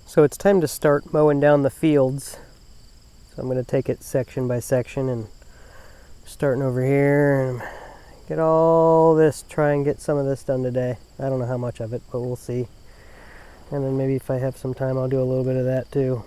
So it's time to start mowing down the fields. So I'm going to take it section by section and starting over here and get all this, try and get some of this done today. I don't know how much of it, but we'll see. And then maybe if I have some time, I'll do a little bit of that too.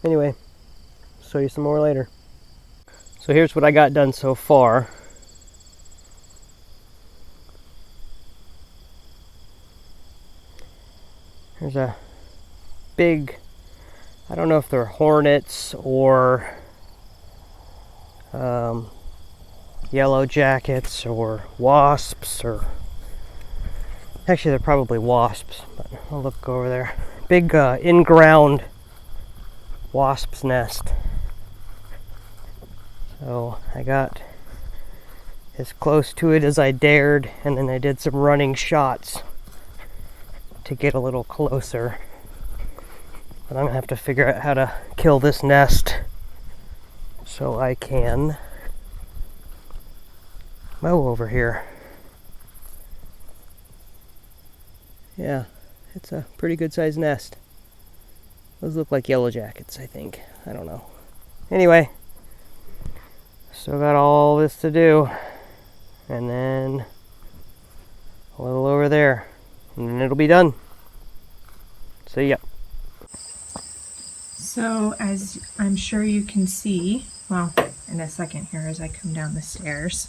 Anyway, show you some more later. So here's what I got done so far. There's a big, I don't know if they're hornets or yellow jackets or wasps, or actually they're probably wasps, but I'll look over there. Big in-ground wasp's nest. So I got as close to it as I dared, and then I did some running shots to get a little closer. But I'm gonna have to figure out how to kill this nest so I can mow over here. Yeah, it's a pretty good sized nest. Those look like yellow jackets, I think. I don't know. Anyway, still got all this to do, and then a little over there, and then it'll be done. See ya. So as I'm sure you can see, well, in a second here as I come down the stairs,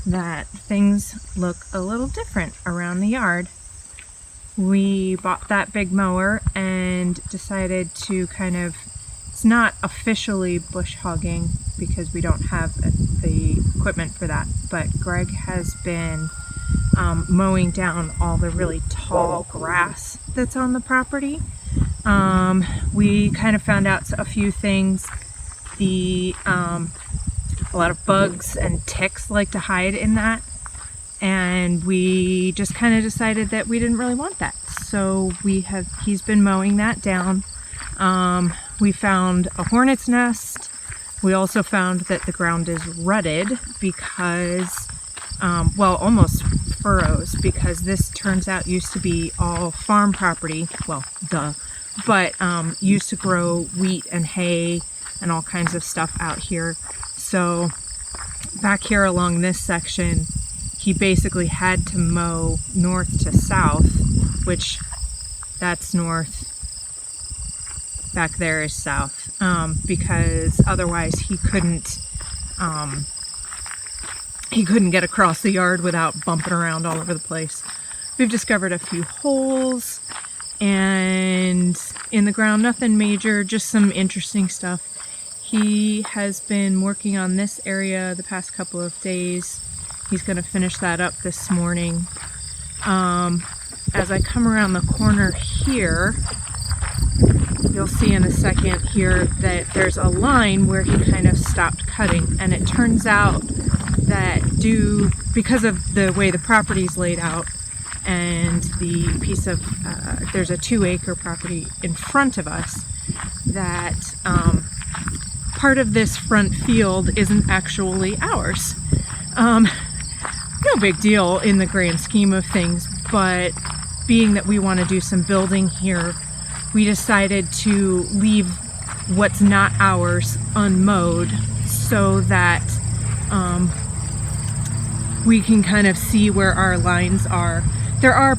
that things look a little different around the yard. We bought that big mower and decided to it's not officially bush hogging because we don't have the equipment for that, but Greg has been mowing down all the really tall grass that's on the property. We kind of found out a few things. A lot of bugs and ticks like to hide in that, and we just kind of decided that we didn't really want that. So he's been mowing that down. We found a hornet's nest. We also found that the ground is rutted because, well, almost furrows, because this turns out used to be all farm property. Well, duh. But used to grow wheat and hay and all kinds of stuff out here. So back here along this section, he basically had to mow north to south, which that's north, back there is south, because otherwise he couldn't get across the yard without bumping around all over the place. We've discovered a few holes and in the ground, nothing major, just some interesting stuff. He has been working on this area the past couple of days. He's going to finish that up this morning. As I come around the corner here, you'll see in a second here that there's a line where he kind of stopped cutting, and it turns out that because of the way the property's laid out, and the piece of, there's a 2-acre property in front of us, that part of this front field isn't actually ours. No big deal in the grand scheme of things, but being that we want to do some building here, we decided to leave what's not ours unmowed so that we can kind of see where our lines are. There are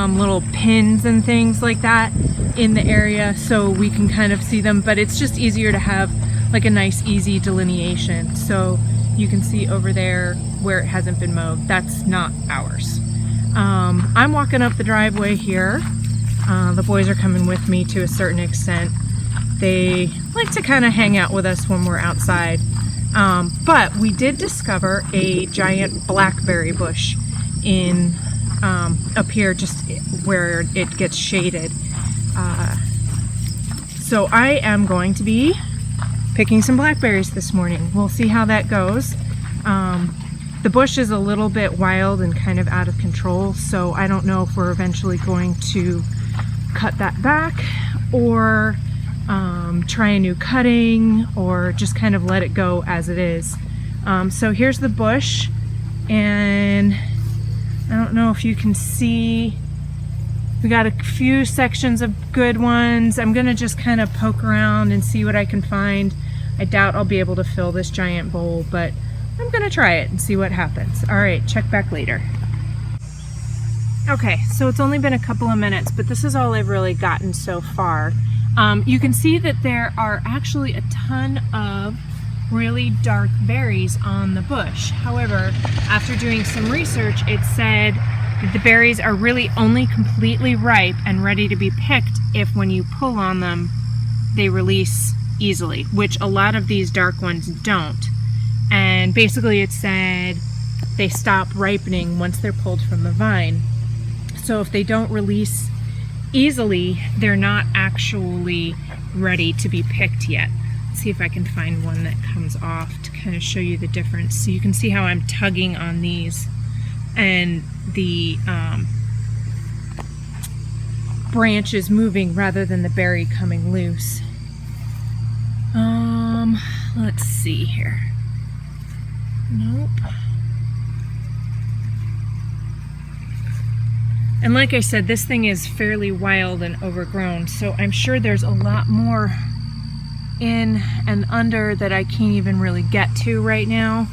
little pins and things like that in the area, so we can kind of see them, but it's just easier to have like a nice easy delineation. So you can see over there where it hasn't been mowed, that's not ours. I'm walking up the driveway here. The boys are coming with me to a certain extent. They like to kind of hang out with us when we're outside. But we did discover a giant blackberry bush up here, just where it gets shaded. So I am going to be picking some blackberries this morning. We'll see how that goes. The bush is a little bit wild and kind of out of control, so I don't know if we're eventually going to cut that back or try a new cutting or just kind of let it go as it is. So here's the bush, and I don't know if you can see We got a few sections of good ones. I'm gonna just kind of poke around and see what I can find. I doubt I'll be able to fill this giant bowl, but I'm gonna try it and see what happens. All right, check back later. Okay, so it's only been a couple of minutes, but this is all I've really gotten so far. You can see that there are actually a ton of really dark berries on the bush. However, after doing some research, it said that the berries are really only completely ripe and ready to be picked if when you pull on them, they release easily, which a lot of these dark ones don't. And basically it said they stop ripening once they're pulled from the vine. So if they don't release easily, they're not actually ready to be picked yet. Let's see if I can find one that comes off to kind of show you the difference. So you can see how I'm tugging on these and the branch is moving rather than the berry coming loose. Let's see here. Nope. And like I said, this thing is fairly wild and overgrown, so I'm sure there's a lot more in and under that I can't even really get to right now.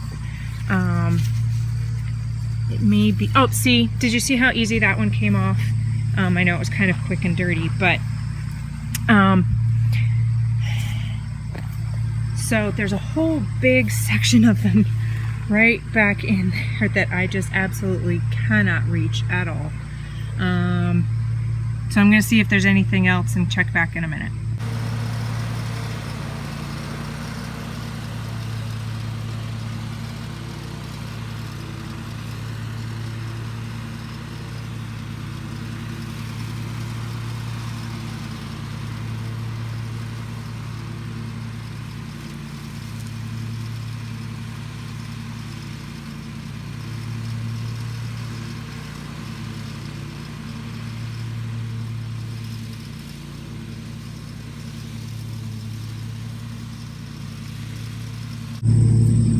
It may be, oh, see, did you see how easy that one came off? I know it was kind of quick and dirty, but so there's a whole big section of them right back in there that I just absolutely cannot reach at all. So I'm going to see if there's anything else and check back in a minute.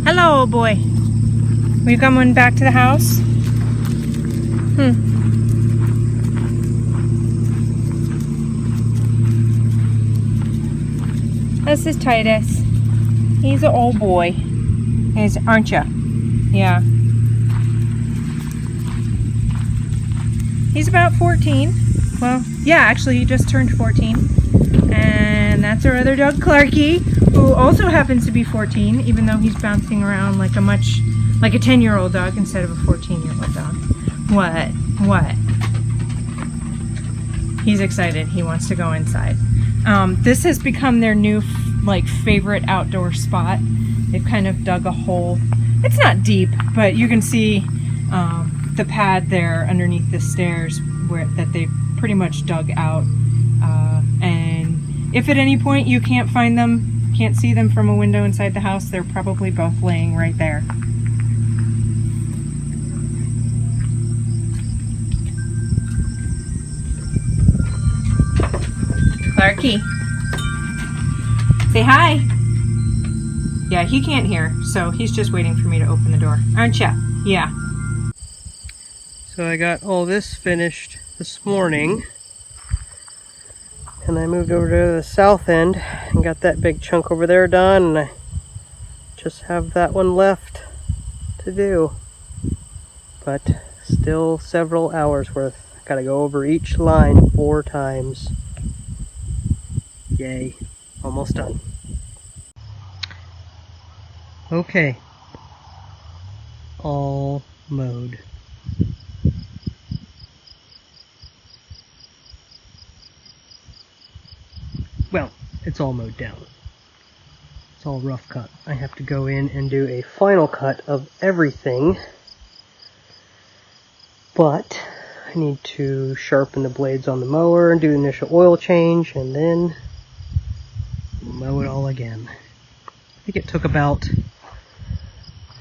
Hello, boy. We coming back to the house? This is Titus. He's an old boy. Aren't you? Yeah. He's about 14. Well, yeah, actually he just turned 14. And that's our other dog, Clarky, who also happens to be 14, even though he's bouncing around like a 10-year-old dog instead of a 14-year-old dog. What? He's excited. He wants to go inside. This has become their new favorite outdoor spot. They've kind of dug a hole. It's not deep, but you can see the pad there underneath the stairs that they pretty much dug out. And if at any point you can't find them, can't see them from a window inside the house, they're probably both laying right there. Clarky, say hi. Yeah, he can't hear, so he's just waiting for me to open the door. Aren't ya? Yeah. So I got all this finished this morning. And I moved over to the south end and got that big chunk over there done, and I just have that one left to do. But still several hours worth. I gotta go over each line 4 times. Yay, almost done. Okay, all mowed. Well, it's all mowed down. It's all rough cut. I have to go in and do a final cut of everything. But I need to sharpen the blades on the mower and do the initial oil change and then mow it all again. I think it took about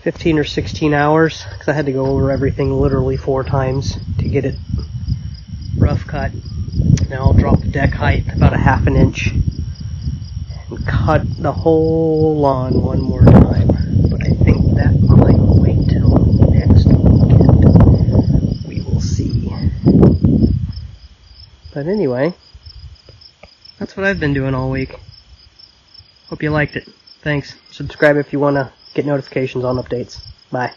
15 or 16 hours because I had to go over everything literally 4 times to get it rough cut. Now I'll drop the deck height about 1/2 inch and cut the whole lawn one more time. But I think that might wait till next weekend. We will see. But anyway, that's what I've been doing all week. Hope you liked it. Thanks. Subscribe if you want to get notifications on updates. Bye.